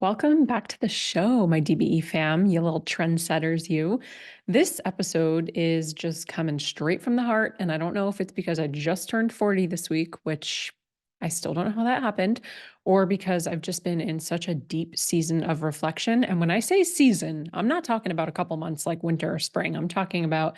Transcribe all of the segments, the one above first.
Welcome back to the show, my DBE fam, you little trendsetters, you. This episode is just coming straight from the heart, and I don't know if it's because I just turned 40 this week, which I still don't know how that happened, or because I've just been in such a deep season of reflection. And when I say season, I'm not talking about a couple months like winter or spring. I'm talking about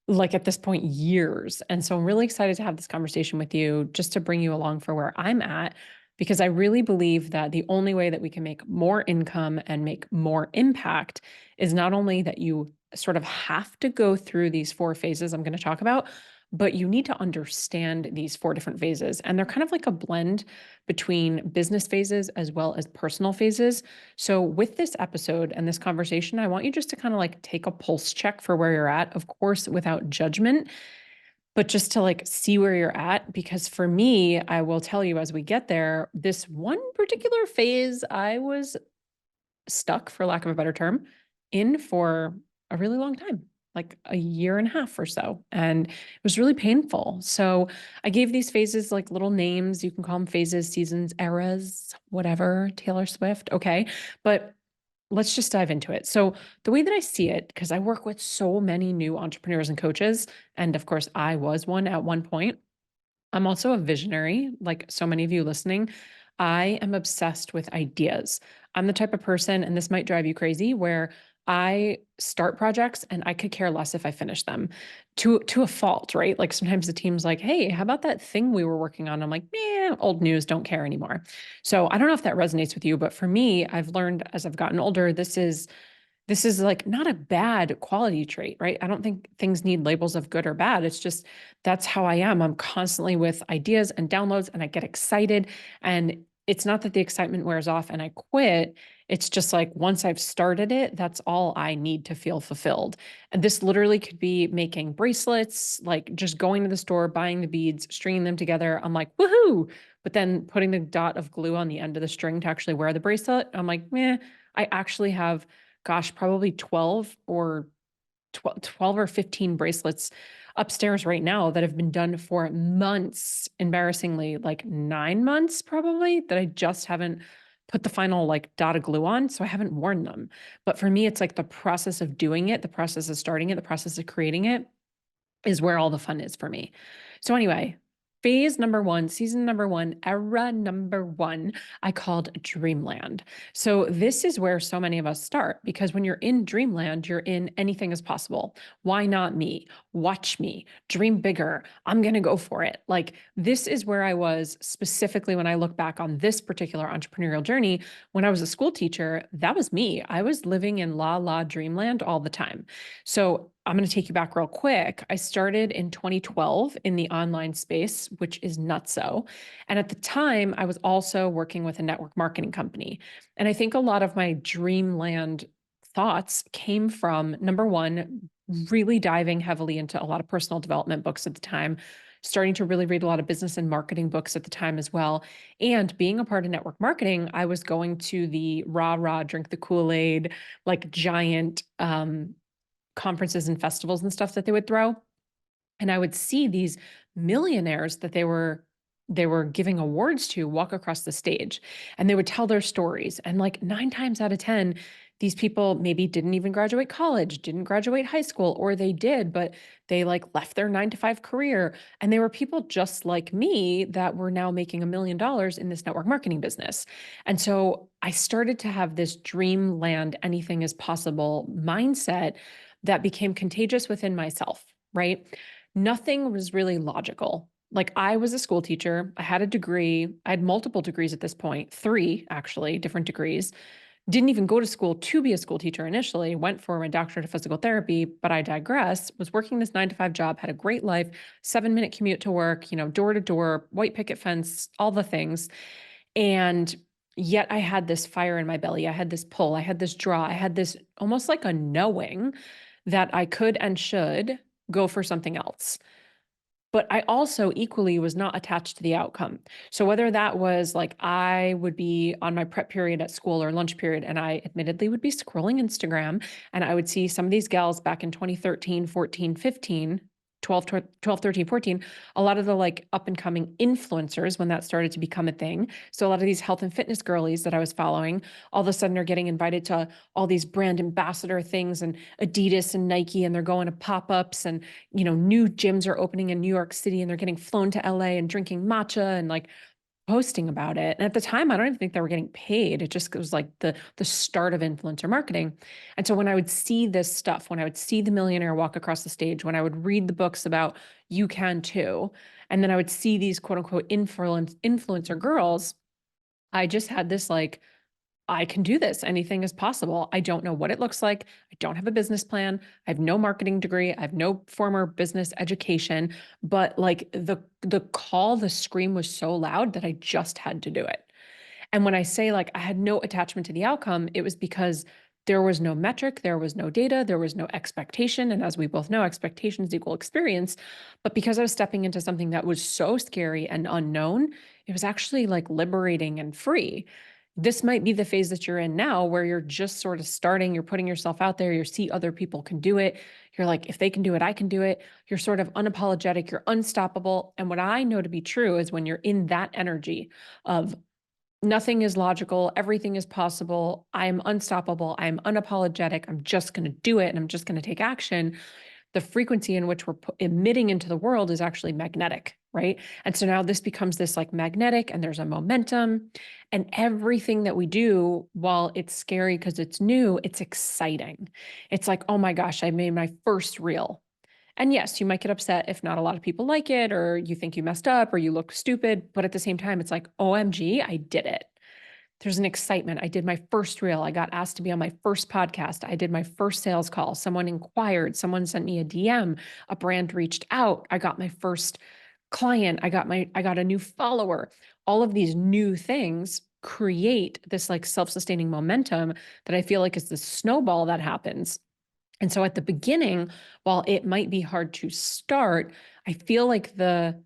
like at this point, years. And so I'm really excited to have this conversation with you just to bring you along for where I'm at, because I really believe that the only way that we can make more income and make more impact is not only that you sort of have to go through these four phases I'm going to talk about, but you need to understand these four different phases. And they're kind of like a blend between business phases as well as personal phases. So, with this episode and this conversation, I want you just to kind of like take a pulse check for where you're at, of course, without judgment, but just to like see where you're at. Because for me, I will tell you as we get there, this one particular phase, I was stuck, for lack of a better term, in for a really long time, like a year and a half or so. And it was really painful. So I gave these phases like little names. You can call them phases, seasons, eras, whatever, Taylor Swift. Okay. But let's just dive into it. So, the way that I see it, because I work with so many new entrepreneurs and coaches, and of course, I was one at one point. I'm also a visionary, like so many of you listening. I am obsessed with ideas. I'm the type of person, and this might drive you crazy, where I start projects and I could care less if I finish them to a fault, right? Like sometimes the team's like, hey, how about that thing we were working on? I'm like, man, old news, don't care anymore. So I don't know if that resonates with you, but for me, I've learned as I've gotten older, this is like not a bad quality trait, right? I don't think things need labels of good or bad. It's just that's how I am. I'm constantly with ideas and downloads and I get excited. And it's not that the excitement wears off and I quit. It's just like once I've started it, that's all I need to feel fulfilled. And this literally could be making bracelets, like just going to the store, buying the beads, stringing them together. I'm like, woohoo. But then putting the dot of glue on the end of the string to actually wear the bracelet, I'm like, meh, I actually have gosh, probably 12 or 15 bracelets upstairs right now that have been done for months, embarrassingly, like 9 months probably, that I just haven't put the final like dot of glue on. So I haven't worn them. But for me, it's like the process of doing it, the process of starting it, the process of creating it is where all the fun is for me. So anyway, phase number one, season number one, era number one, I called Dreamland. So this is where so many of us start, because when you're in Dreamland, you're in anything is possible. Why not me? Watch me. Dream bigger. I'm going to go for it. Like this is where I was specifically when I look back on this particular entrepreneurial journey. When I was a school teacher, that was me. I was living in la la Dreamland all the time. So I'm going to take you back real quick. I started in 2012 in the online space, which is nutso. And at the time, I was also working with a network marketing company. And I think a lot of my dreamland thoughts came from number one, really diving heavily into a lot of personal development books at the time, starting to really read a lot of business and marketing books at the time as well. And being a part of network marketing, I was going to the rah, drink the Kool-Aid, like giant conferences and festivals and stuff that they would throw. And I would see these millionaires that they were giving awards to walk across the stage, and they would tell their stories. And like 9 times out of 10, these people maybe didn't even graduate college, didn't graduate high school, or they did, but they like left their 9 to 5 career. And they were people just like me that were now making $1 million in this network marketing business. And so I started to have this dreamland, anything is possible mindset that became contagious within myself, right? Nothing was really logical. Like I was a school teacher, I had a degree, I had multiple degrees at this point, three actually, different degrees. Didn't even go to school to be a school teacher initially, went for my doctorate of physical therapy, but I digress, was working this 9 to 5 job, had a great life, 7 minute commute to work, door to door, white picket fence, all the things. And yet I had this fire in my belly. I had this pull, I had this draw, I had this almost like a knowing that I could and should go for something else. But I also equally was not attached to the outcome. So whether that was like I would be on my prep period at school or lunch period, and I admittedly would be scrolling Instagram and I would see some of these gals back in 2013, 14, 15, 12, 13, 14, a lot of the like up and coming influencers, when that started to become a thing. So a lot of these health and fitness girlies that I was following, all of a sudden are getting invited to all these brand ambassador things and Adidas and Nike, and they're going to pop-ups, and, new gyms are opening in New York City, and they're getting flown to LA and drinking matcha and like posting about it. And at the time, I don't even think they were getting paid. It just was like the start of influencer marketing. And so when I would see this stuff, when I would see the millionaire walk across the stage, when I would read the books about you can too, and then I would see these quote unquote influencer girls, I just had this like, I can do this. Anything is possible. I don't know what it looks like. I don't have a business plan. I have no marketing degree. I have no former business education, but like the call, the scream was so loud that I just had to do it. And when I say like I had no attachment to the outcome, it was because there was no metric, there was no data, there was no expectation. And as we both know, expectations equal experience. But because I was stepping into something that was so scary and unknown, it was actually like liberating and free. This might be the phase that you're in now where you're just sort of starting, you're putting yourself out there, you see other people can do it. You're like, if they can do it, I can do it. You're sort of unapologetic, you're unstoppable. And what I know to be true is when you're in that energy of nothing is logical, everything is possible, I am unstoppable, I am unapologetic, I'm just going to do it and I'm just going to take action, the frequency in which we're emitting into the world is actually magnetic, right? And so now this becomes this like magnetic, and there's a momentum, and everything that we do, while it's scary because it's new, it's exciting. It's like, oh my gosh, I made my first reel. And yes, you might get upset if not a lot of people like it, or you think you messed up, or you look stupid. But at the same time, it's like, OMG, I did it. There's an excitement. I did my first reel. I got asked to be on my first podcast. I did my first sales call. Someone inquired. Someone sent me a DM. A brand reached out. I got my first client. I got a new follower. All of these new things create this like self-sustaining momentum that I feel like is the snowball that happens. And so at the beginning, while it might be hard to start, I feel like the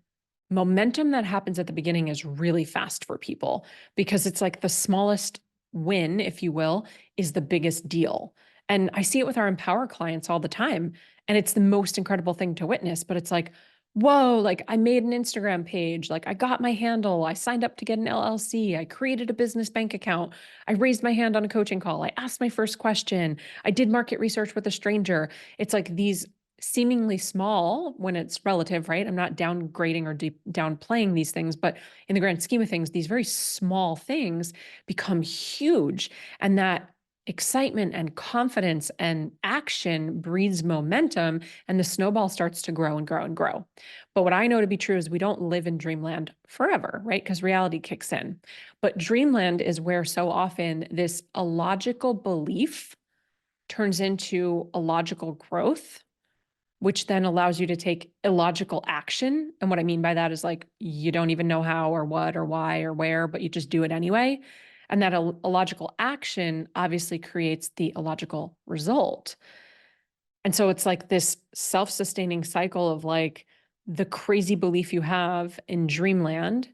momentum that happens at the beginning is really fast for people, because it's like the smallest win, if you will, is the biggest deal. And I see it with our Empower clients all the time. And it's the most incredible thing to witness. But it's like, whoa, like I made an Instagram page, like I got my handle, I signed up to get an LLC, I created a business bank account, I raised my hand on a coaching call, I asked my first question, I did market research with a stranger. It's like these seemingly small, when it's relative, right? I'm not downgrading or downplaying these things, but in the grand scheme of things, these very small things become huge. And that excitement and confidence and action breeds momentum, and the snowball starts to grow and grow and grow. But what I know to be true is we don't live in dreamland forever, right? Because reality kicks in. But dreamland is where so often this illogical belief turns into a logical growth, which then allows you to take illogical action. And what I mean by that is like, you don't even know how or what or why or where, but you just do it anyway. And that illogical action obviously creates the illogical result. And so it's like this self-sustaining cycle of like the crazy belief you have in dreamland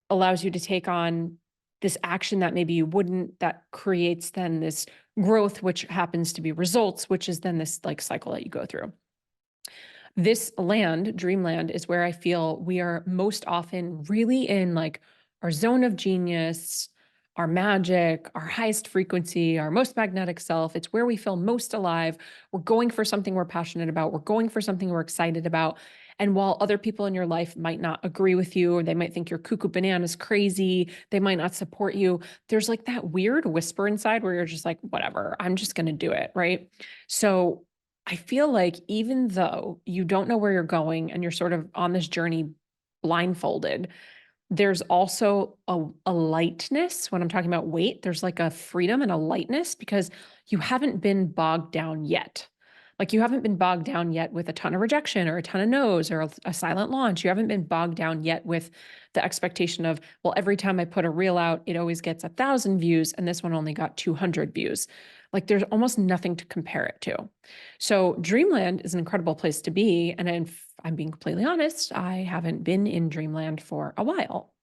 allows you to take on this action that maybe you wouldn't, that creates then this growth, which happens to be results, which is then this like cycle that you go through. This land, dreamland, is where I feel we are most often really in like our zone of genius, our magic, our highest frequency, our most magnetic self. It's where we feel most alive. We're going for something we're passionate about. We're going for something we're excited about. And while other people in your life might not agree with you, or they might think you're cuckoo bananas crazy, they might not support you, there's like that weird whisper inside where you're just like, whatever, I'm just going to do it. Right. So I feel like even though you don't know where you're going and you're sort of on this journey blindfolded, there's also a lightness. When I'm talking about weight, there's like a freedom and a lightness because you haven't been bogged down yet. Like you haven't been bogged down yet with a ton of rejection or a ton of no's or a silent launch. You haven't been bogged down yet with the expectation of, well, every time I put a reel out, it always gets 1,000 views and this one only got 200 views. Like there's almost nothing to compare it to. So Dreamland is an incredible place to be. And if I'm being completely honest, I haven't been in Dreamland for a while.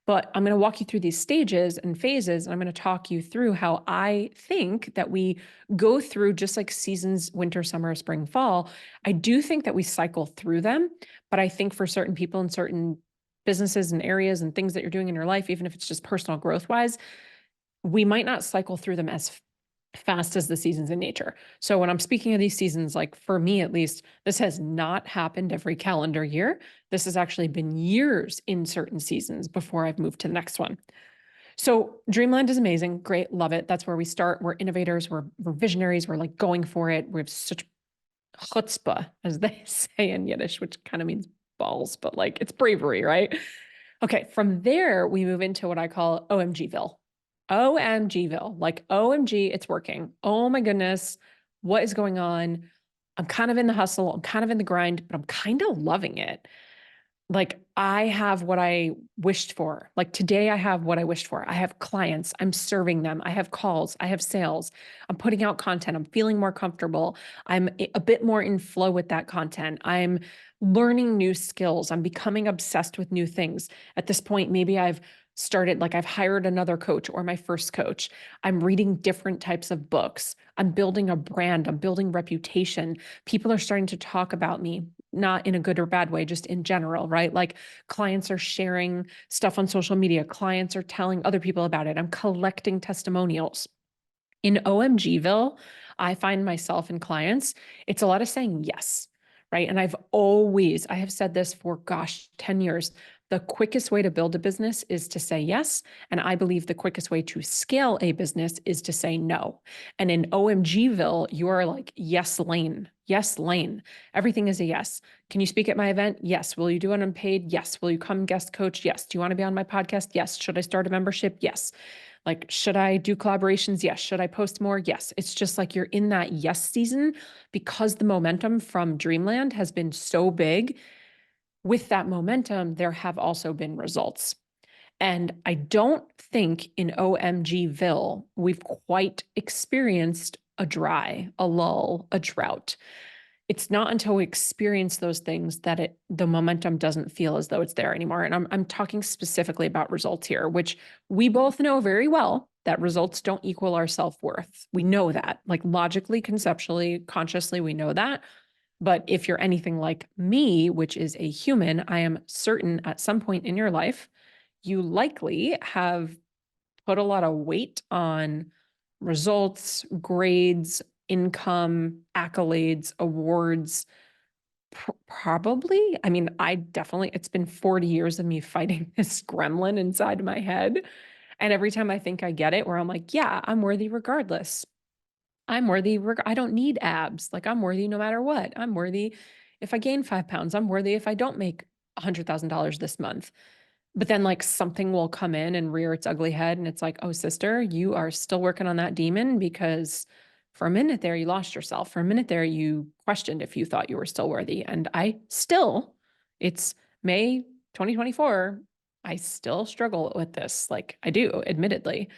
But I'm going to walk you through these stages and phases, and I'm going to talk you through how I think that we go through just like seasons, winter, summer, spring, fall. I do think that we cycle through them, but I think for certain people in certain businesses and areas and things that you're doing in your life, even if it's just personal growth wise, we might not cycle through them as fast as the seasons in nature. So when I'm speaking of these seasons, like for me at least, this has not happened every calendar year. This has actually been years in certain seasons before I've moved to the next one. So Dreamland is amazing. Great. Love it. That's where we start. We're innovators. We're visionaries. We're like going for it. We have such chutzpah, as they say in Yiddish, which kind of means balls, but like it's bravery, right? Okay. From there, we move into what I call OMGville. OMGville, like OMG, it's working. Oh my goodness, what is going on? I'm kind of in the hustle, I'm kind of in the grind, but I'm kind of loving it. Like I have what I wished for. Like today, I have what I wished for. I have clients, I'm serving them, I have calls, I have sales, I'm putting out content, I'm feeling more comfortable. I'm a bit more in flow with that content. I'm learning new skills. I'm becoming obsessed with new things. At this point, maybe I've started, like I've hired another coach or my first coach. I'm reading different types of books. I'm building a brand. I'm building reputation. People are starting to talk about me, not in a good or bad way, just in general, right? Like clients are sharing stuff on social media. Clients are telling other people about it. I'm collecting testimonials. In OMGville, I find myself in clients, it's a lot of saying yes, right? And I have said this for, gosh, 10 years. The quickest way to build a business is to say yes. And I believe the quickest way to scale a business is to say no. And in OMGville, you are like, yes, lane, yes, lane. Everything is a yes. Can you speak at my event? Yes. Will you do it unpaid? Yes. Will you come guest coach? Yes. Do you want to be on my podcast? Yes. Should I start a membership? Yes. Like, should I do collaborations? Yes. Should I post more? Yes. It's just like you're in that yes season because the momentum from Dreamland has been so big. With that momentum, there have also been results. And I don't think in OMGville, we've quite experienced a dry, a lull, a drought. It's not until we experience those things that the momentum doesn't feel as though it's there anymore. And I'm talking specifically about results here, which we both know very well that results don't equal our self-worth. We know that, like logically, conceptually, consciously, we know that. But if you're anything like me, which is a human, I am certain at some point in your life, you likely have put a lot of weight on results, grades, income, accolades, awards. Probably. I mean, it's been 40 years of me fighting this gremlin inside my head. And every time I think I get it, where I'm like, yeah, I'm worthy regardless. I'm worthy. I don't need abs. Like I'm worthy no matter what. I'm worthy if I gain 5 pounds. I'm worthy if I don't make $100,000 this month. But then like something will come in and rear its ugly head. And it's like, oh, sister, you are still working on that demon because for a minute there, you lost yourself. For a minute there, you questioned if you thought you were still worthy. And it's May 2024. I still struggle with this. Like I do, admittedly.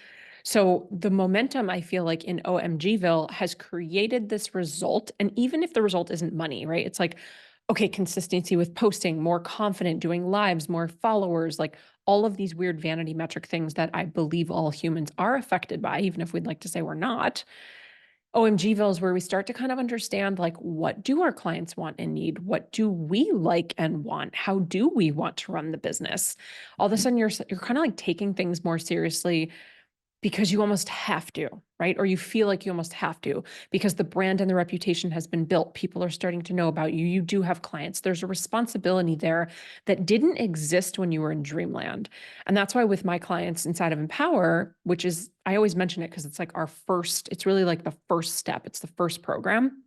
So the momentum I feel like in OMGville has created this result. And even if the result isn't money, right? It's like, okay, consistency with posting, more confident doing lives, more followers, like all of these weird vanity metric things that I believe all humans are affected by, even if we'd like to say we're not. OMGville is where we start to kind of understand like, what do our clients want and need? What do we like and want? How do we want to run the business? All of a sudden you're kind of like taking things more seriously because you almost have to, right? Or you feel like you almost have to because the brand and the reputation has been built. People are starting to know about you. You do have clients. There's a responsibility there that didn't exist when you were in Dreamland. And that's why with my clients inside of Empower, which is, I always mention it because it's like it's really like the first step. It's the first program.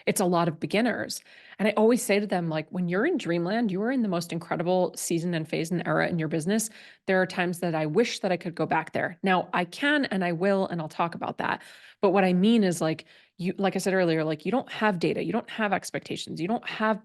It's a lot of beginners. And I always say to them, like, when you're in Dreamland, you are in the most incredible season and phase and era in your business. There are times that I wish that I could go back there. Now I can, and I will, and I'll talk about that. But what I mean is like, like I said earlier, like you don't have data, you don't have expectations, you don't have,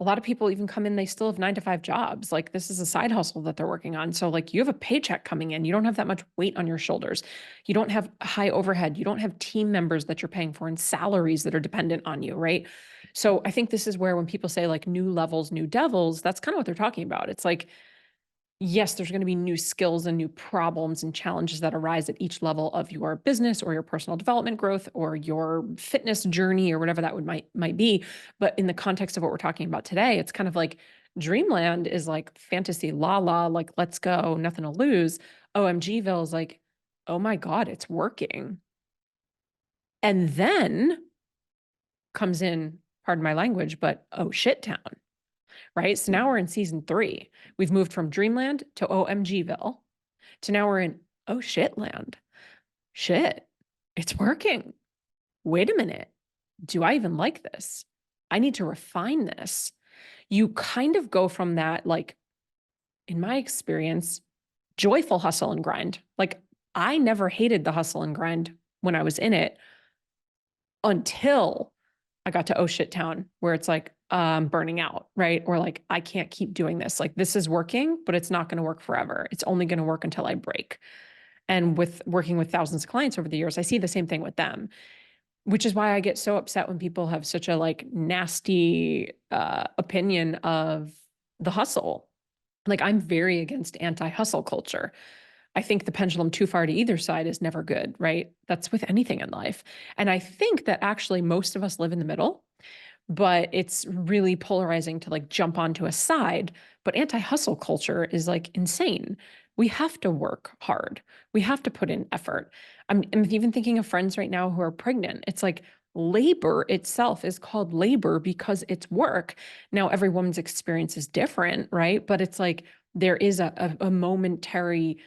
a lot of people even come in, they still have 9 to 5 jobs. Like this is a side hustle that they're working on. So like you have a paycheck coming in, you don't have that much weight on your shoulders. You don't have high overhead. You don't have team members that you're paying for and salaries that are dependent on you, right? So I think this is where when people say like new levels, new devils, that's kind of what they're talking about. It's like yes, there's going to be new skills and new problems and challenges that arise at each level of your business or your personal development growth or your fitness journey or whatever that might be. But in the context of what we're talking about today, it's kind of like Dreamland is like fantasy la la, like let's go, nothing to lose. OMGville is like, oh my God, it's working. And then comes in, pardon my language, but oh shit town, right? So now we're in season 3. We've moved from Dreamland to OMGville to now we're in oh shit land. Shit, it's working. Wait a minute. Do I even like this? I need to refine this. You kind of go from that, like, in my experience, joyful hustle and grind. Like, I never hated the hustle and grind when I was in it until I got to oh shit town, where it's like, burning out, right? Or like, I can't keep doing this. Like, this is working, but it's not going to work forever. It's only going to work until I break. And with working with thousands of clients over the years, I see the same thing with them, which is why I get so upset when people have such a like nasty opinion of the hustle. Like, I'm very against anti-hustle culture. I think the pendulum too far to either side is never good, right? That's with anything in life. And I think that actually most of us live in the middle, but it's really polarizing to like jump onto a side. But anti-hustle culture is like insane. We have to work hard. We have to put in effort. I'm even thinking of friends right now who are pregnant. It's like labor itself is called labor because it's work. Now, every woman's experience is different, right? But it's like there is a momentary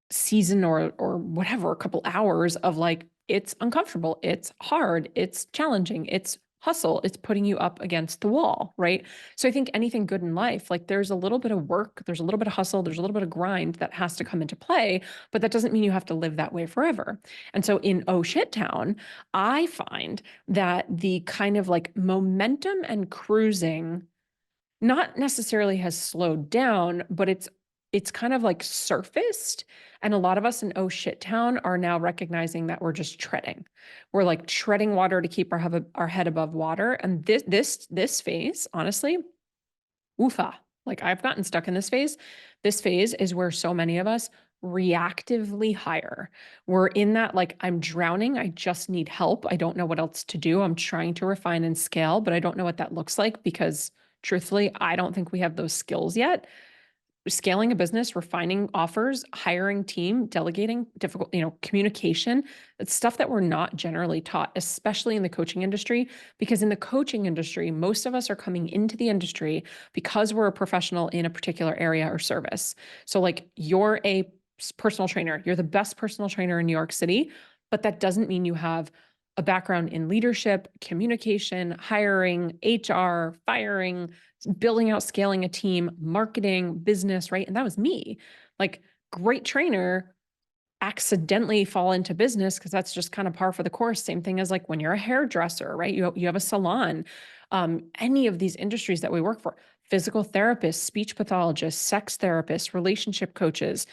season or whatever, a couple hours of like, it's uncomfortable, it's hard, it's challenging, it's hustle, it's putting you up against the wall, right? So I think anything good in life, like there's a little bit of work, there's a little bit of hustle, there's a little bit of grind that has to come into play, but that doesn't mean you have to live that way forever. And so in oh shit town, I find that the kind of like momentum and cruising not necessarily has slowed down, but it's kind of like surfaced. And a lot of us in oh shit town are now recognizing that we're just treading. We're like treading water to keep our head above water. And this phase, honestly, oofa, like I've gotten stuck in this phase. This phase is where so many of us reactively hire. We're in that, like, I'm drowning. I just need help. I don't know what else to do. I'm trying to refine and scale, but I don't know what that looks like because truthfully, I don't think we have those skills yet. Scaling a business, refining offers, hiring team, delegating, difficult, communication. It's stuff that we're not generally taught, especially in the coaching industry, because in the coaching industry, most of us are coming into the industry because we're a professional in a particular area or service. So like you're a personal trainer, you're the best personal trainer in New York City, but that doesn't mean you have a background in leadership, communication, hiring, HR, firing, building out, scaling a team, marketing, business, right? And that was me. Like, great trainer, accidentally fall into business because that's just kind of par for the course. Same thing as like when you're a hairdresser, right? You have a salon. Any of these industries that we work for, physical therapists, speech pathologists, sex therapists, relationship coaches.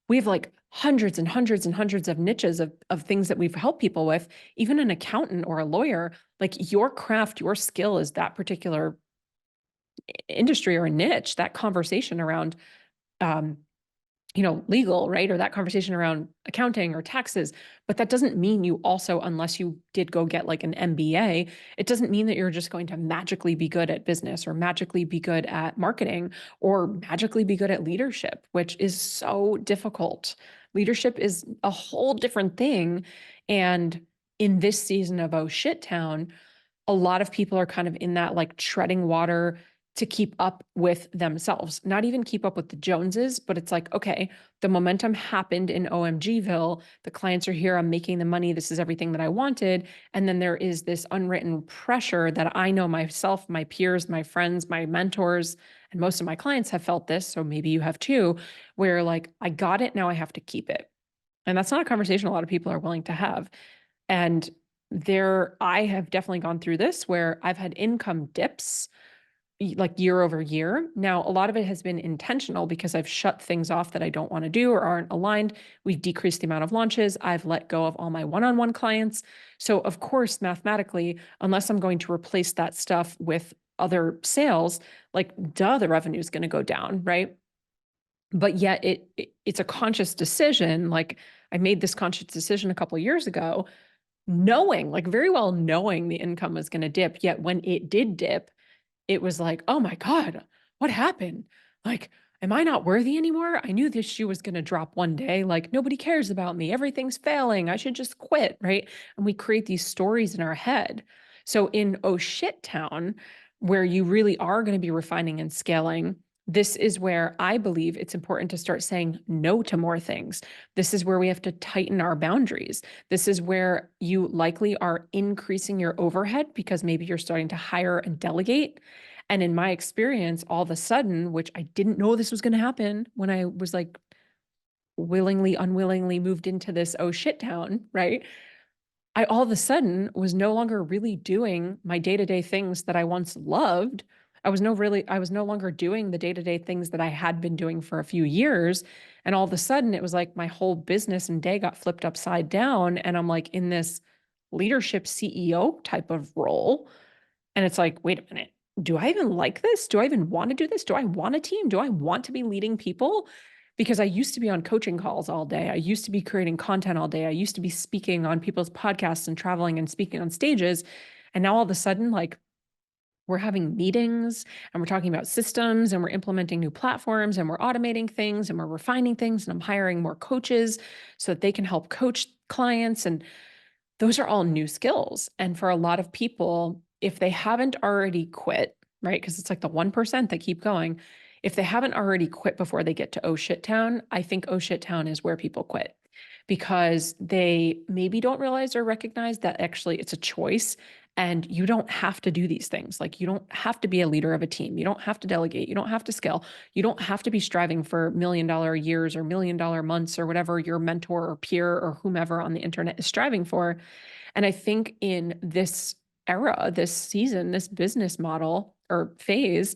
We have like hundreds and hundreds and hundreds of niches of things that we've helped people with. Even an accountant or a lawyer, like your craft, your skill is that particular industry or a niche, that conversation around um, legal, right? Or that conversation around accounting or taxes. But that doesn't mean you also, unless you did go get like an MBA, it doesn't mean that you're just going to magically be good at business or magically be good at marketing or magically be good at leadership, which is so difficult. Leadership is a whole different thing. And in this season of oh shit town, a lot of people are kind of in that like treading water to keep up with themselves, not even keep up with the Joneses, but it's like, okay, the momentum happened in OMGville. The clients are here. I'm making the money. This is everything that I wanted. And then there is this unwritten pressure that I know myself, my peers, my friends, my mentors, and most of my clients have felt this. So maybe you have too, where like, I got it. Now I have to keep it. And that's not a conversation a lot of people are willing to have. And I have definitely gone through this where I've had income dips like year over year. Now, a lot of it has been intentional because I've shut things off that I don't want to do or aren't aligned. We've decreased the amount of launches. I've let go of all my one-on-one clients. So of course, mathematically, unless I'm going to replace that stuff with other sales, like duh, the revenue is going to go down, right? but yet it's a conscious decision. Like I made this conscious decision a couple of years ago, knowing, like very well knowing the income was going to dip. Yet when it did dip, it was like, oh my God, what happened? Like, am I not worthy anymore? I knew this shoe was going to drop one day. Like, nobody cares about me. Everything's failing. I should just quit. Right. And we create these stories in our head. So in Oh Shit Town, where you really are going to be refining and scaling, this is where I believe it's important to start saying no to more things. This is where we have to tighten our boundaries. This is where you likely are increasing your overhead because maybe you're starting to hire and delegate. And in my experience, all of a sudden, which I didn't know this was going to happen when I was like willingly, unwillingly moved into this oh shit town, right? I all of a sudden was no longer really doing my day-to-day things that I once loved. I was no longer doing the day-to-day things that I had been doing for a few years. And all of a sudden it was like my whole business and day got flipped upside down. And I'm like in this leadership CEO type of role. And it's like, wait a minute, do I even like this? Do I even want to do this? Do I want a team? Do I want to be leading people? Because I used to be on coaching calls all day. I used to be creating content all day. I used to be speaking on people's podcasts and traveling and speaking on stages. And now all of a sudden, like we're having meetings and we're talking about systems and we're implementing new platforms and we're automating things and we're refining things. And I'm hiring more coaches so that they can help coach clients. And those are all new skills. And for a lot of people, if they haven't already quit, right? Because it's like the 1% that keep going. If they haven't already quit before they get to oh shit town, I think oh shit town is where people quit because they maybe don't realize or recognize that actually it's a choice and you don't have to do these things. Like you don't have to be a leader of a team. You don't have to delegate. You don't have to scale. You don't have to be striving for $1 million years or $1 million months or whatever your mentor or peer or whomever on the internet is striving for. And I think in this era, this season, this business model or phase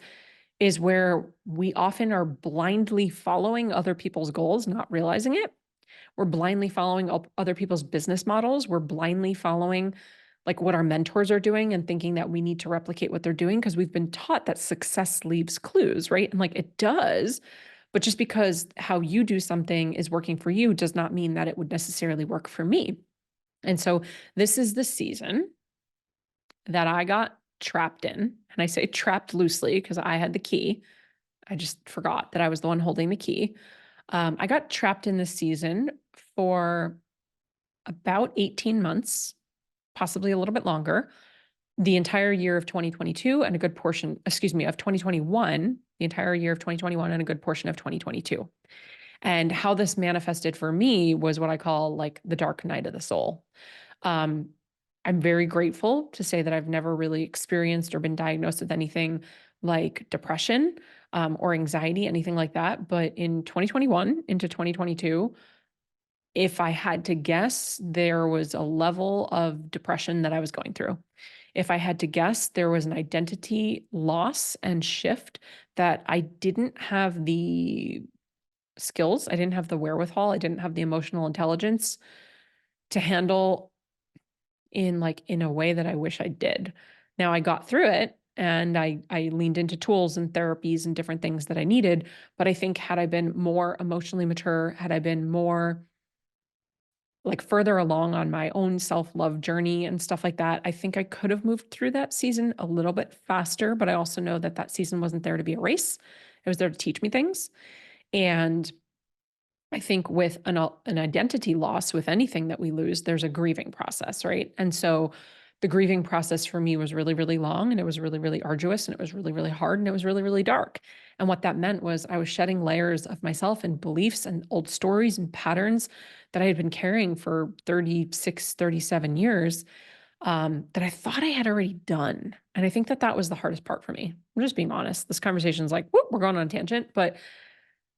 is where we often are blindly following other people's goals, not realizing it. We're blindly following other people's business models. We're blindly following like what our mentors are doing and thinking that we need to replicate what they're doing because we've been taught that success leaves clues, right? And like it does, but just because how you do something is working for you does not mean that it would necessarily work for me. And so this is the season that I got trapped in. And I say trapped loosely because I had the key. I just forgot that I was the one holding the key. I got trapped in this season for about 18 months, possibly a little bit longer, the entire year of 2022 and a good portion, excuse me, of 2021, the entire year of 2021 and a good portion of 2022. And how this manifested for me was what I call like the dark night of the soul. Um, I'm very grateful to say that I've never really experienced or been diagnosed with anything like depression or anxiety, anything like that. But in 2021 into 2022, if I had to guess, there was a level of depression that I was going through. If I had to guess, there was an identity loss and shift that I didn't have the skills, I didn't have the wherewithal, I didn't have the emotional intelligence to handle in a way that I wish I did. Now I got through it and I leaned into tools and therapies and different things that I needed, but I think had I been more emotionally mature, had I been more like further along on my own self-love journey and stuff like that, I think I could have moved through that season a little bit faster, but I also know that that season wasn't there to be a race. It was there to teach me things. And I think with an identity loss, with anything that we lose, there's a grieving process, right? And so the grieving process for me was really, really long and it was really, really arduous and it was really, really hard and it was really, really dark. And what that meant was I was shedding layers of myself and beliefs and old stories and patterns that I had been carrying for 36, 37 years that I thought I had already done. And I think that that was the hardest part for me. I'm just being honest. This conversation is like, whoop, we're going on a tangent, but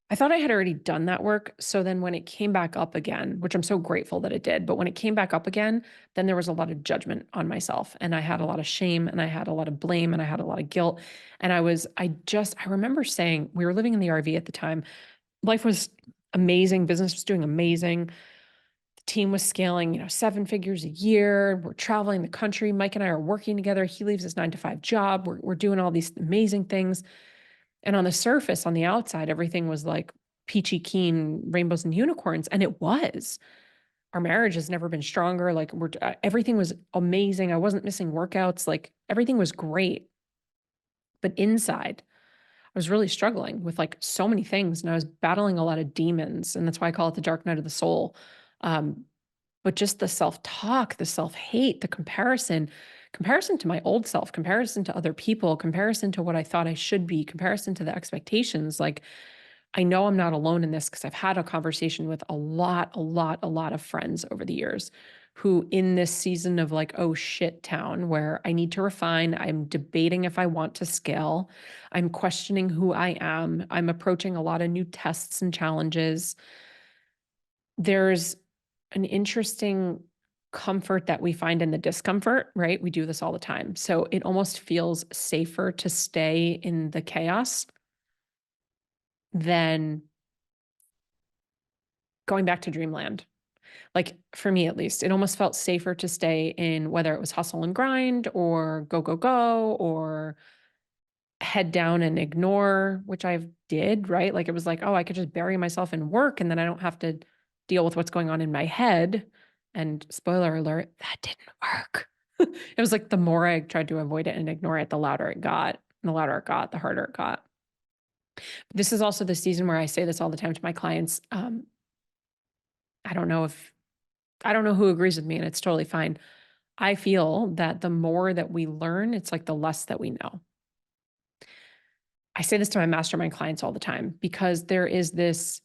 I thought I had already done that work. So then when it came back up again, which I'm so grateful that it did, but when it came back up again, then there was a lot of judgment on myself and I had a lot of shame and I had a lot of blame and I had a lot of guilt. And I remember saying, we were living in the RV at the time. Life was amazing. Business was doing amazing. The team was scaling, 7 figures a year. We're traveling the country. Mike and I are working together. He leaves his 9 to 5 job. We're doing all these amazing things. And on the surface, on the outside, everything was like peachy keen rainbows and unicorns. And it was. Our marriage has never been stronger. Like everything was amazing. I wasn't missing workouts. Like everything was great. But inside, I was really struggling with like so many things, and I was battling a lot of demons. And that's why I call it the dark night of the soul. Um, but just the self-talk, the self-hate, the comparison to my old self, comparison to other people, comparison to what I thought I should be, comparison to the expectations. Like, I know I'm not alone in this because I've had a conversation with a lot of friends over the years who, in this season of like, oh shit town, where I need to refine, I'm debating if I want to scale, I'm questioning who I am, I'm approaching a lot of new tests and challenges. There's an interesting comfort that we find in the discomfort, right? We do this all the time. So it almost feels safer to stay in the chaos than going back to Dreamland. Like for me, at least, it almost felt safer to stay in whether it was hustle and grind or go, go, go, or head down and ignore, which I did, right? Like it was like, oh, I could just bury myself in work and then I don't have to deal with what's going on in my head. And spoiler alert, that didn't work. It was like the more I tried to avoid it and ignore it, the louder it got. And the louder it got, the harder it got. This is also the season where I say this all the time to my clients. I don't know who agrees with me, and it's totally fine. I feel that the more that we learn, it's like the less that we know. I say this to my mastermind clients all the time because there is this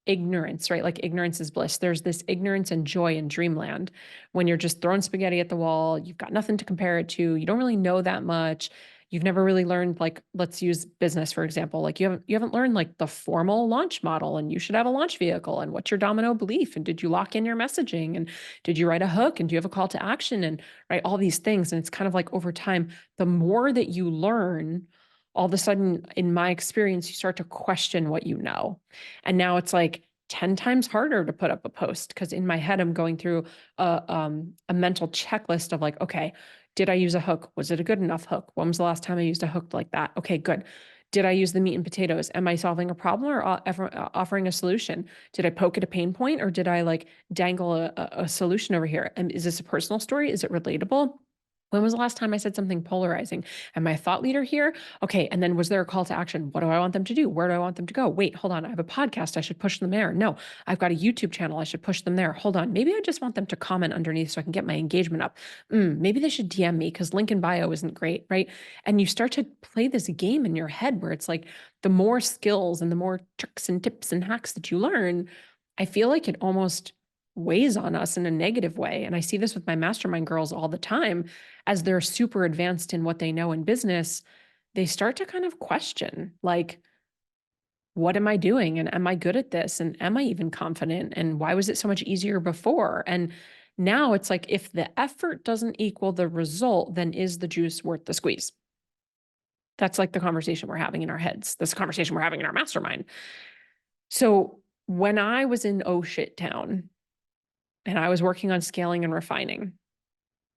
ignorance, right? Like ignorance is bliss. There's this ignorance and joy in Dreamland when you're just throwing spaghetti at the wall. You've got nothing to compare it to. You don't really know that much. You've never really learned, like, let's use business, for example. Like you haven't learned like the formal launch model, and you should have a launch vehicle, and what's your domino belief, and did you lock in your messaging, and did you write a hook, and do you have a call to action, and right, all these things. And it's kind of like over time, the more that you learn, all of a sudden, in my experience, you start to question what you know. And now it's like 10 times harder to put up a post because in my head, I'm going through a mental checklist of like, okay, did I use a hook? Was it a good enough hook? When was the last time I used a hook like that? Okay, good. Did I use the meat and potatoes? Am I solving a problem or offering a solution? Did I poke at a pain point, or did I like dangle a solution over here? And is this a personal story? Is it relatable? When was the last time I said something polarizing? Am I a thought leader here? Okay. And then was there a call to action? What do I want them to do? Where do I want them to go? Wait, hold on. I have a podcast. I should push them there. No, I've got a YouTube channel. I should push them there. Hold on. Maybe I just want them to comment underneath so I can get my engagement up. Maybe they should DM me because link in bio isn't great, right? And you start to play this game in your head where it's like the more skills and the more tricks and tips and hacks that you learn, I feel like it almost weighs on us in a negative way. And I see this with my mastermind girls all the time. As they're super advanced in what they know in business, they start to kind of question, like, what am I doing? And am I good at this? And am I even confident? And why was it so much easier before? And now it's like, if the effort doesn't equal the result, then is the juice worth the squeeze? That's like the conversation we're having in our heads. This conversation we're having in our mastermind. So when I was in oh shit town and I was working on scaling and refining,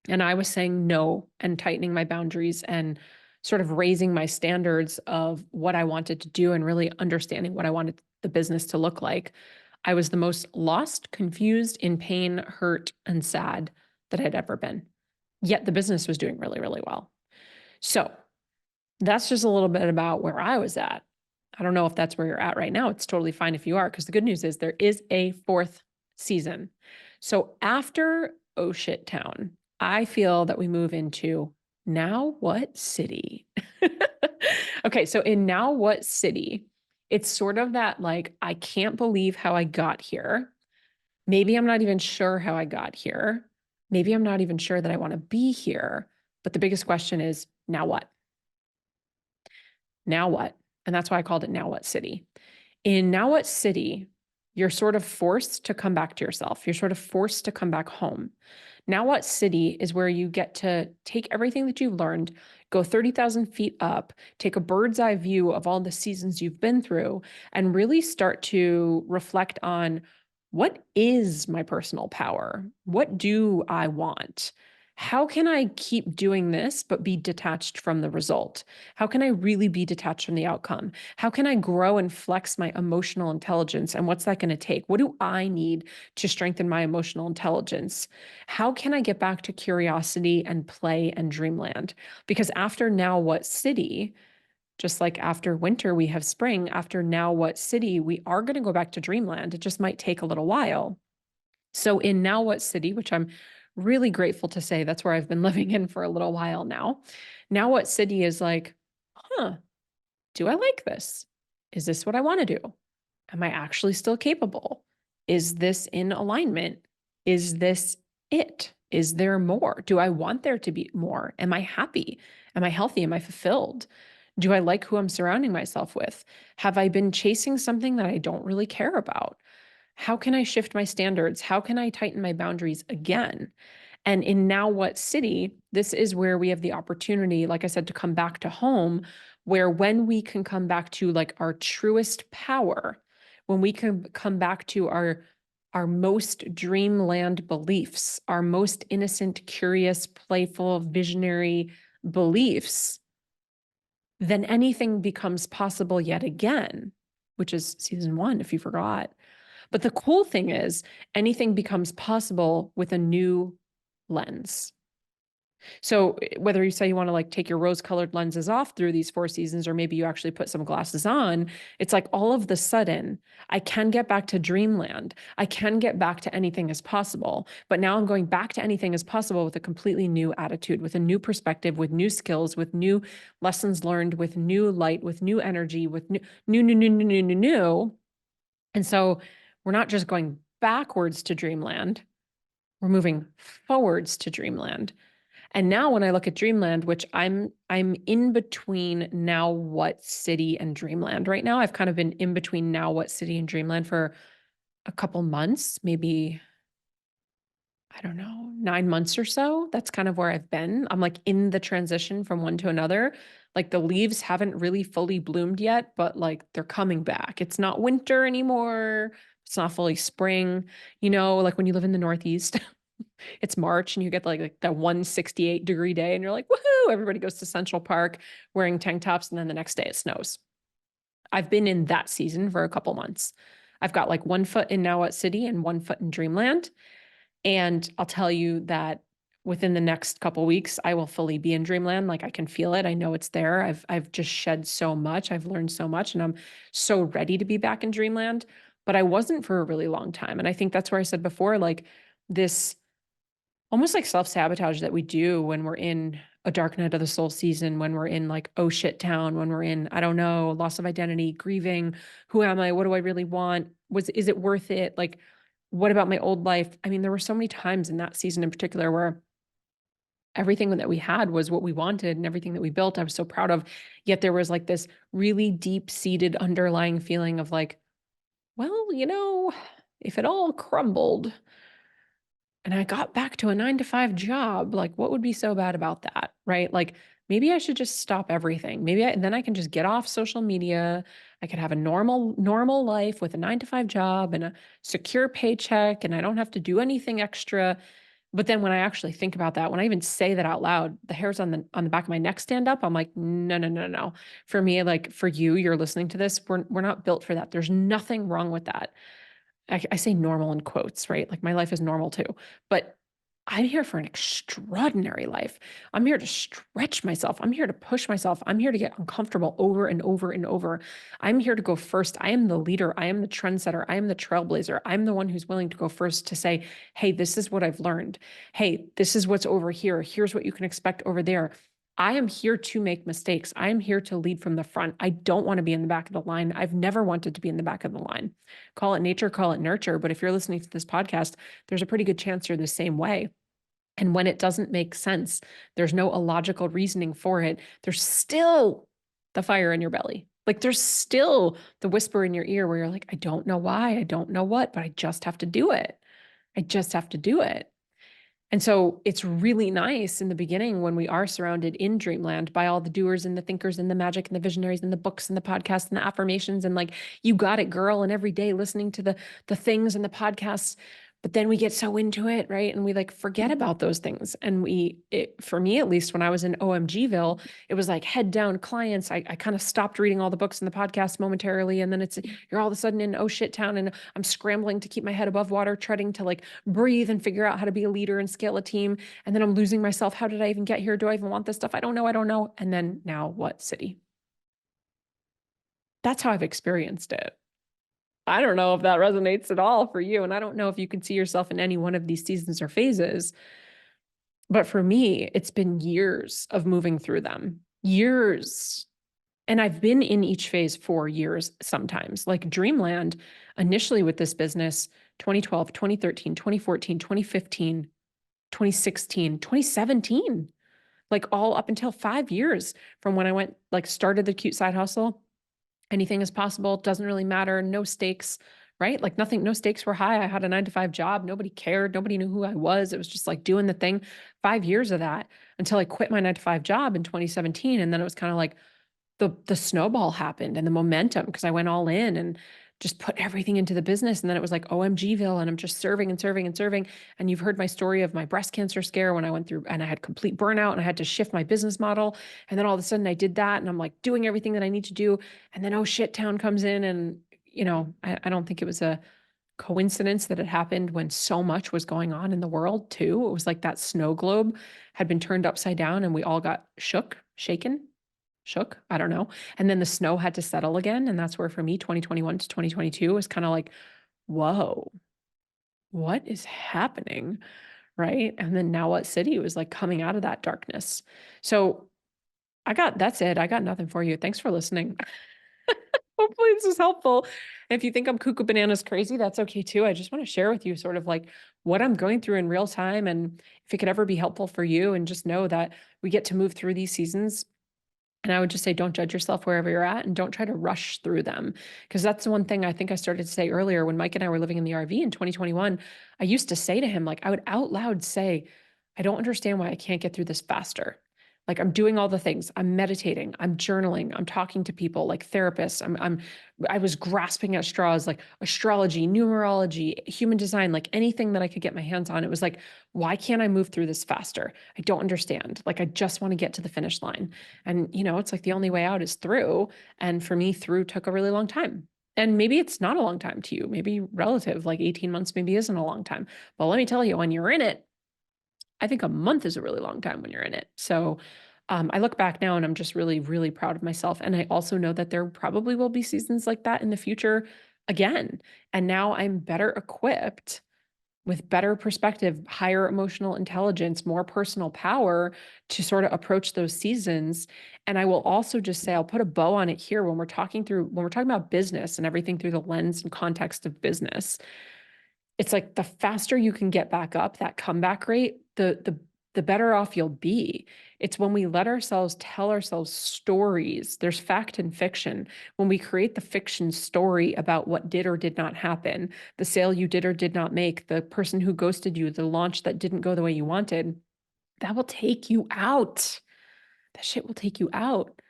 and I was saying no and tightening my boundaries and sort of raising my standards of what I wanted to do and really understanding what I wanted the business to look like, I was the most lost, confused, in pain, hurt, and sad that I'd ever been. Yet the business was doing really, really well. So that's just a little bit about where I was at. I don't know if that's where you're at right now. It's totally fine if you are, because the good news is there is a fourth season. So after Oh Shit Town, I feel that we move into Now What City? Okay, so in Now What City, it's sort of that like, I can't believe how I got here. Maybe I'm not even sure how I got here. Maybe I'm not even sure that I want to be here. But the biggest question is, now what? Now what? And that's why I called it Now What City. In Now What City, you're sort of forced to come back to yourself. You're sort of forced to come back home. Now What City is where you get to take everything that you've learned, go 30,000 feet up, take a bird's eye view of all the seasons you've been through, and really start to reflect on, what is my personal power? What do I want? how can I keep doing this, but be detached from the result? How can I really be detached from the outcome? How can I grow and flex my emotional intelligence? And what's that going to take? What do I need to strengthen my emotional intelligence? How can I get back to curiosity and play and dreamland? Because after Now What City, just like after winter, we have spring, after Now What City, we are going to go back to dreamland. It just might take a little while. So in Now What City, which I'm really grateful to say that's where I've been living in for a little while now. Now What City is like, huh, do I like this? Is this what I want to do? Am I actually still capable? Is this in alignment? Is this it? Is there more? Do I want there to be more? Am I happy? Am I healthy? Am I fulfilled? Do I like who I'm surrounding myself with? Have I been chasing something that I don't really care about? How can I shift my standards? How can I tighten my boundaries again? And in Now What City, this is where we have the opportunity, like I said, to come back to home, where when we can come back to like our truest power, when we can come back to our most dreamland beliefs, our most innocent, curious, playful, visionary beliefs, then anything becomes possible yet again, which is season 1, if you forgot. But the cool thing is, anything becomes possible with a new lens. So whether you say you want to like take your rose-colored lenses off through these 4 seasons, or maybe you actually put some glasses on, it's like all of the sudden, I can get back to dreamland. I can get back to anything is possible. But now I'm going back to anything is possible with a completely new attitude, with a new perspective, with new skills, with new lessons learned, with new light, with new energy, with new. And so we're not just going backwards to dreamland, we're moving forwards to dreamland. And now when I look at dreamland, which I'm in between Now What City and dreamland right now. I've kind of been in between Now What City and dreamland for a couple months, maybe, I don't know, 9 months or so. That's kind of where I've been. I'm like in the transition from one to another. Like the leaves haven't really fully bloomed yet, but like they're coming back. It's not winter anymore. It's not fully spring. Like when you live in the Northeast, it's March and you get like that 168-degree day and you're like, woohoo, everybody goes to Central Park wearing tank tops and then the next day it snows. I've been in that season for a couple months. I've got like 1 foot in Now What City and 1 foot in Dreamland. And I'll tell you that within the next couple weeks, I will fully be in Dreamland. Like I can feel it. I know it's there. I've just shed so much. I've learned so much and I'm so ready to be back in Dreamland. But I wasn't for a really long time. And I think that's where I said before, like this almost like self-sabotage that we do when we're in a dark night of the soul season, when we're in like, oh shit town, when we're in, I don't know, loss of identity, grieving, who am I? What do I really want? Is it worth it? Like, what about my old life? I mean, there were so many times in that season in particular where everything that we had was what we wanted and everything that we built, I was so proud of. Yet there was like this really deep-seated underlying feeling of like, well, if it all crumbled, and I got back to a 9 to 5 job, like what would be so bad about that, right? Like maybe I should just stop everything. Then I can just get off social media. I could have a normal life with a 9 to 5 job and a secure paycheck, and I don't have to do anything extra. But then when I actually think about that, when I even say that out loud, the hairs on the back of my neck stand up. I'm like, no, no, no, no. For me, like for you're listening to this, we're not built for that. There's nothing wrong with that. I say normal in quotes, right? Like my life is normal too, but I'm here for an extraordinary life. I'm here to stretch myself. I'm here to push myself. I'm here to get uncomfortable over and over and over. I'm here to go first. I am the leader. I am the trendsetter. I am the trailblazer. I'm the one who's willing to go first to say, hey, this is what I've learned. Hey, this is what's over here. Here's what you can expect over there. I am here to make mistakes. I am here to lead from the front. I don't want to be in the back of the line. I've never wanted to be in the back of the line. Call it nature, call it nurture. But if you're listening to this podcast, there's a pretty good chance you're the same way. And when it doesn't make sense, there's no illogical reasoning for it. There's still the fire in your belly. Like there's still the whisper in your ear where you're like, I don't know why, I don't know what, but I just have to do it. I just have to do it. And so it's really nice in the beginning when we are surrounded in dreamland by all the doers and the thinkers and the magic and the visionaries and the books and the podcasts and the affirmations and like, you got it, girl. And every day listening to the things and the podcasts. But then we get so into it, right? And we like forget about those things. And for me, at least when I was in OMGville, it was like head down clients. I kind of stopped reading all the books and the podcast momentarily. And then you're all of a sudden in oh shit town, and I'm scrambling to keep my head above water, treading to like breathe and figure out how to be a leader and scale a team. And then I'm losing myself. How did I even get here? Do I even want this stuff? I don't know. I don't know. And then now what city? That's how I've experienced it. I don't know if that resonates at all for you. And I don't know if you can see yourself in any one of these seasons or phases. But for me, it's been years of moving through them, years. And I've been in each phase for years sometimes. Like Dreamland, initially with this business, 2012, 2013, 2014, 2015, 2016, 2017, like all up until 5 years from when I went, like started the cute side hustle. Anything is possible, doesn't really matter, no stakes, right? Like nothing, no stakes were high. I had a 9 to 5 job. Nobody cared. Nobody knew who I was. It was just like doing the thing. 5 years of that until I quit my 9 to 5 job in 2017. And then it was kind of like the snowball happened and the momentum, because I went all in and just put everything into the business. And then it was like OMGville, and I'm just serving and serving and serving. And you've heard my story of my breast cancer scare when I went through and I had complete burnout and I had to shift my business model. And then all of a sudden I did that and I'm like doing everything that I need to do. And then, oh shit, town comes in. And, I don't think it was a coincidence that it happened when so much was going on in the world too. It was like that snow globe had been turned upside down and we all got shook. I don't know. And then the snow had to settle again. And that's where for me, 2021 to 2022 was kind of like, whoa, what is happening? Right. And then now what city was like coming out of that darkness. So that's it. I got nothing for you. Thanks for listening. Hopefully this is helpful. If you think I'm cuckoo bananas crazy, that's okay too. I just want to share with you sort of like what I'm going through in real time. And if it could ever be helpful for you, and just know that we get to move through these seasons. And I would just say, don't judge yourself wherever you're at and don't try to rush through them. Because that's the one thing I think I started to say earlier when Mike and I were living in the RV in 2021. I used to say to him, like, I would out loud say, I don't understand why I can't get through this faster. Like I'm doing all the things. I'm meditating, I'm journaling, I'm talking to people like therapists. I was grasping at straws like astrology, numerology, human design, like anything that I could get my hands on. It was like, why can't I move through this faster? I don't understand. Like I just want to get to the finish line. And it's like the only way out is through. And for me, through took a really long time. And maybe it's not a long time to you, maybe relative, like 18 months maybe isn't a long time. But let me tell you, when you're in it, I think a month is a really long time when you're in it. So I look back now and I'm just really, really proud of myself. And I also know that there probably will be seasons like that in the future again. And now I'm better equipped with better perspective, higher emotional intelligence, more personal power to sort of approach those seasons. And I will also just say, I'll put a bow on it here when we're talking about business and everything through the lens and context of business. It's like the faster you can get back up, that comeback rate, the better off you'll be. It's when we let ourselves tell ourselves stories. There's fact and fiction. When we create the fiction story about what did or did not happen, the sale you did or did not make, the person who ghosted you, the launch that didn't go the way you wanted, that will take you out. That shit will take you out.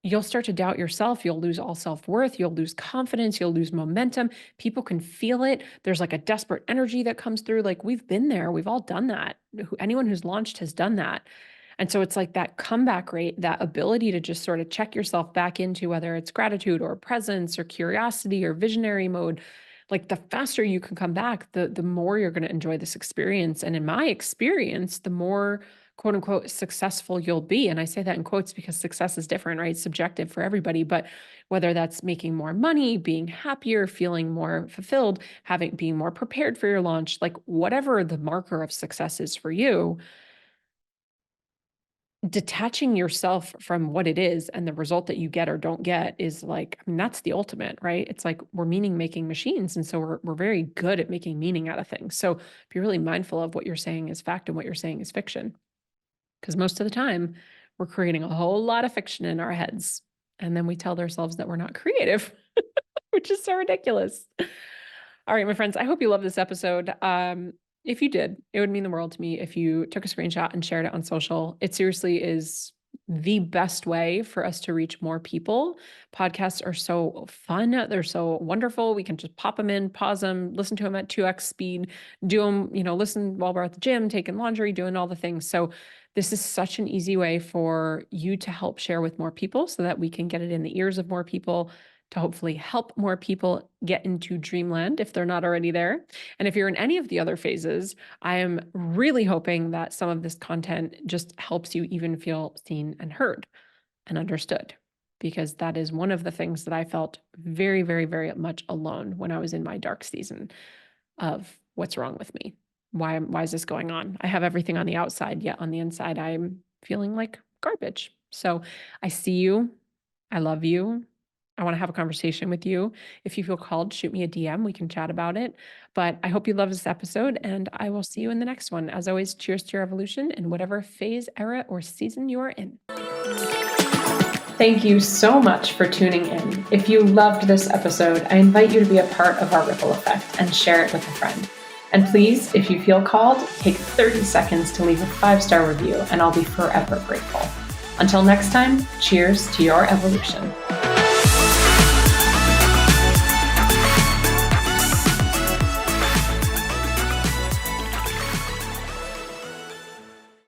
You'll start to doubt yourself. You'll lose all self-worth. You'll lose confidence. You'll lose momentum. People can feel it. There's like a desperate energy that comes through. Like we've been there. We've all done that. Anyone who's launched has done that. And so it's like that comeback rate, that ability to just sort of check yourself back into whether it's gratitude or presence or curiosity or visionary mode. Like the faster you can come back, the more you're going to enjoy this experience. And in my experience, the more quote unquote successful you'll be. And I say that in quotes because success is different, right? It's subjective for everybody. But whether that's making more money, being happier, feeling more fulfilled, being more prepared for your launch, like whatever the marker of success is for you, detaching yourself from what it is and the result that you get or don't get is like, I mean, that's the ultimate, right? It's like we're meaning making machines. And so we're very good at making meaning out of things. So be really mindful of what you're saying is fact and what you're saying is fiction. Because most of the time we're creating a whole lot of fiction in our heads. And then we tell ourselves that we're not creative, which is so ridiculous. All right, my friends, I hope you love this episode. If you did, it would mean the world to me if you took a screenshot and shared it on social. It seriously is the best way for us to reach more people. Podcasts are so fun. They're so wonderful. We can just pop them in, pause them, listen to them at 2x speed, do them, listen while we're at the gym, taking laundry, doing all the things. So this is such an easy way for you to help share with more people so that we can get it in the ears of more people to hopefully help more people get into Dreamland if they're not already there. And if you're in any of the other phases, I am really hoping that some of this content just helps you even feel seen and heard and understood, because that is one of the things that I felt very, very, very much alone when I was in my dark season of what's wrong with me. Why is this going on? I have everything on the outside, yet on the inside, I'm feeling like garbage. So I see you. I love you. I want to have a conversation with you. If you feel called, shoot me a DM. We can chat about it. But I hope you love this episode, and I will see you in the next one. As always, cheers to your evolution in whatever phase, era, or season you are in. Thank you so much for tuning in. If you loved this episode, I invite you to be a part of our ripple effect and share it with a friend. And please, if you feel called, take 30 seconds to leave a 5-star review, and I'll be forever grateful. Until next time, cheers to your evolution.